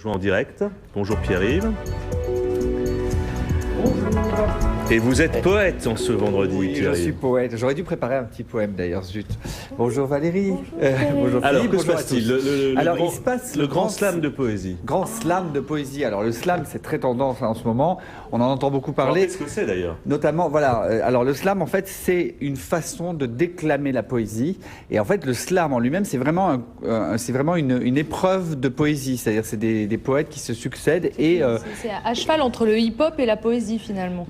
Je joue en direct. Bonjour Pierre-Yves. Et vous êtes poète en ce vendredi, Oui, je suis poète. J'aurais dû préparer un petit poème d'ailleurs, zut. Bonjour Valérie. Bonjour Alors, Philippe. que se passe-t-il? Le grand slam de poésie. Grand slam de poésie. Alors, le slam, c'est très tendance en ce moment. On en entend beaucoup parler. Qu'est-ce que c'est d'ailleurs? Notamment, voilà. Alors, le slam, en fait, c'est une façon de déclamer la poésie. Et en fait, le slam en lui-même, c'est vraiment, une épreuve de poésie. C'est-à-dire, c'est des poètes qui se succèdent. Et c'est à cheval entre le hip-hop et la poésie, finalement.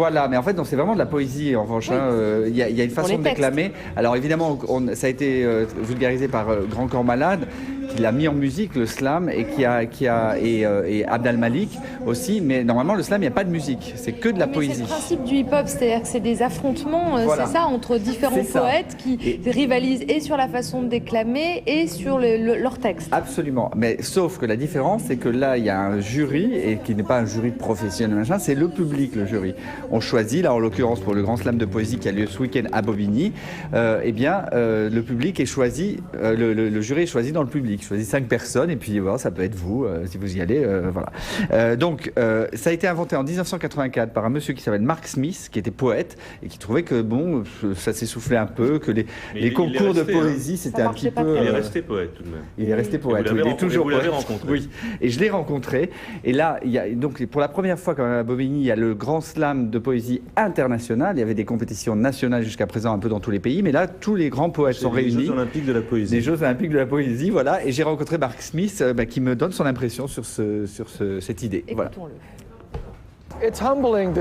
Voilà, mais en fait, c'est vraiment de la poésie, en revanche. Oui. Il y a une façon de déclamer. Alors, évidemment, ça a été vulgarisé par Grand Corps Malade, qui l'a mis en musique, le slam, et et Abd al-Malik aussi. Mais normalement, le slam, il n'y a pas de musique. C'est que de la poésie. C'est le principe du hip-hop, c'est-à-dire que c'est des affrontements, voilà. c'est ça, entre différents poètes qui rivalisent et sur la façon de déclamer et sur leur texte. Absolument. Mais sauf que la différence, c'est que là, il y a un jury, et qui n'est pas un jury professionnel, machin, c'est le public, le jury. On choisit, là, en l'occurrence, pour le grand slam de poésie qui a lieu ce week-end à Bobigny, le public est choisi, le jury est choisi dans le public. Je choisis 5 personnes, et puis voilà, ça peut être vous, si vous y allez, voilà. Donc, ça a été inventé en 1984 par un monsieur qui s'appelle Mark Smith, qui était poète, et qui trouvait que, bon, ça s'essoufflait un peu, que les concours de poésie, c'était un petit peu... Il est resté poète, tout de même. Il est resté poète, il est toujours poète. Vous l'avez rencontré. Oui, et je l'ai rencontré. Et là, donc, pour la première fois, quand même, à Bobigny, il y a le grand slam de poésie international. Il y avait des compétitions nationales jusqu'à présent un peu dans tous les pays, mais là, tous les grands poètes sont réunis. Les Jeux Olympiques de la poésie. Les Jeux Olympiques de la poésie, voilà. Et j'ai rencontré Mark Smith, qui me donne son impression sur cette idée. Écoutons-le.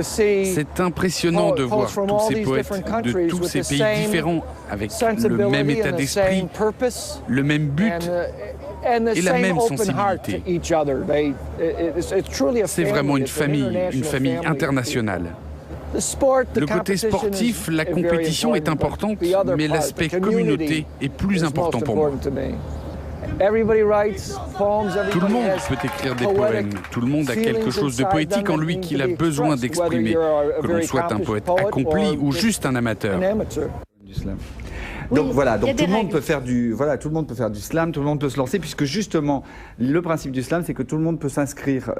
C'est impressionnant de voir tous ces poètes de tous ces pays différents avec le même état d'esprit, le même but et la même sensibilité. C'est vraiment une famille internationale. Le côté sportif, la compétition est importante, mais l'aspect communauté est plus important pour moi. Tout le monde peut écrire des poèmes, tout le monde a quelque chose de poétique en lui qu'il a besoin d'exprimer, que l'on soit un poète accompli ou juste un amateur. Du slam. Oui, donc voilà, donc tout le monde règles. peut faire du slam, tout le monde peut se lancer, puisque justement le principe du slam, c'est que tout le monde peut s'inscrire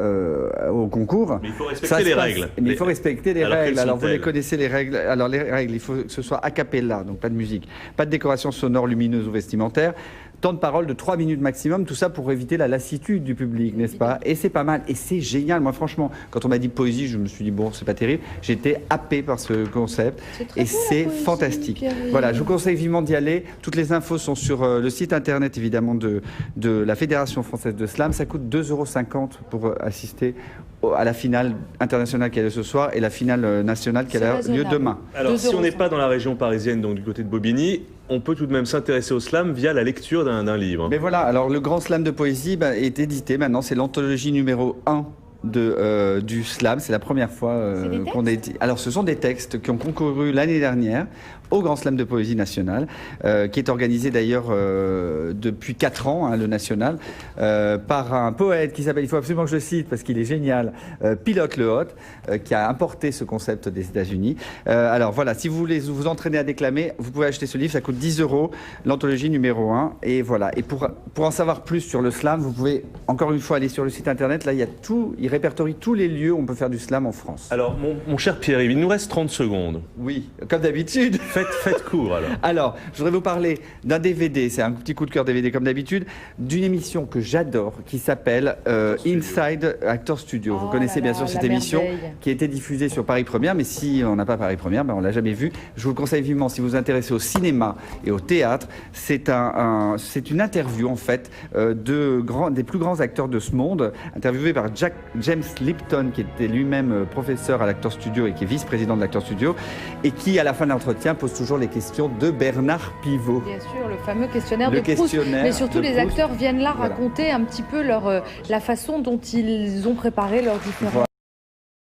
au concours. Mais il faut respecter les règles. Mais il faut respecter les règles. Alors vous les connaissez connaissez les règles. Alors les règles, il faut que ce soit a cappella, donc pas de musique, pas de décoration sonore, lumineuse ou vestimentaire. Temps de parole de 3 minutes maximum, tout ça pour éviter la lassitude du public, n'est-ce pas? Et c'est pas mal, et c'est génial. Moi franchement, quand on m'a dit poésie, je me suis dit bon, c'est pas terrible. J'étais happé par ce concept, et c'est fantastique. Voilà, je vous conseille vivement d'y aller. Toutes les infos sont sur le site internet évidemment de la Fédération française de slam. Ça coûte 2,50 € pour assister à la finale internationale qui a lieu ce soir et la finale nationale qui a lieu demain. Alors, si on n'est pas dans la région parisienne, donc du côté de Bobigny, on peut tout de même s'intéresser au slam via la lecture d'un livre. Mais voilà, alors le grand slam de poésie est édité maintenant, c'est l'anthologie numéro 1 du slam, c'est la première fois qu'on a dit. Alors ce sont des textes qui ont concouru l'année dernière au Grand Slam de Poésie National, qui est organisé d'ailleurs depuis 4 ans, hein, le national, par un poète qui s'appelle, il faut absolument que je le cite parce qu'il est génial, Pilote Le Hôte, qui a importé ce concept des États-Unis. Alors voilà, si vous voulez vous entraîner à déclamer, vous pouvez acheter ce livre, ça coûte 10 €, l'anthologie numéro 1. Et voilà, et pour en savoir plus sur le slam, vous pouvez encore une fois aller sur le site internet, là il y a tout, il répertorie tous les lieux où on peut faire du slam en France. Alors mon cher Pierre-Yves, il nous reste 30 secondes. Oui, comme d'habitude. Faites court alors. Alors, je voudrais vous parler d'un DVD, c'est un petit coup de cœur DVD comme d'habitude, d'une émission que j'adore qui s'appelle Inside Actor Studio. Vous connaissez bien sûr cette émission qui a été diffusée sur Paris Première, mais si on n'a pas Paris Première, on ne l'a jamais vue. Je vous le conseille vivement si vous vous intéressez au cinéma et au théâtre. C'est une interview en fait des plus grands acteurs de ce monde, interviewé par James Lipton, qui était lui-même professeur à l'Actor Studio et qui est vice-président de l'Actor Studio, et qui à la fin de l'entretien pose toujours les questions de Bernard Pivot. Bien sûr, le fameux questionnaire de Proust. Mais surtout, les acteurs viennent là raconter un petit peu la façon dont ils ont préparé leurs différents...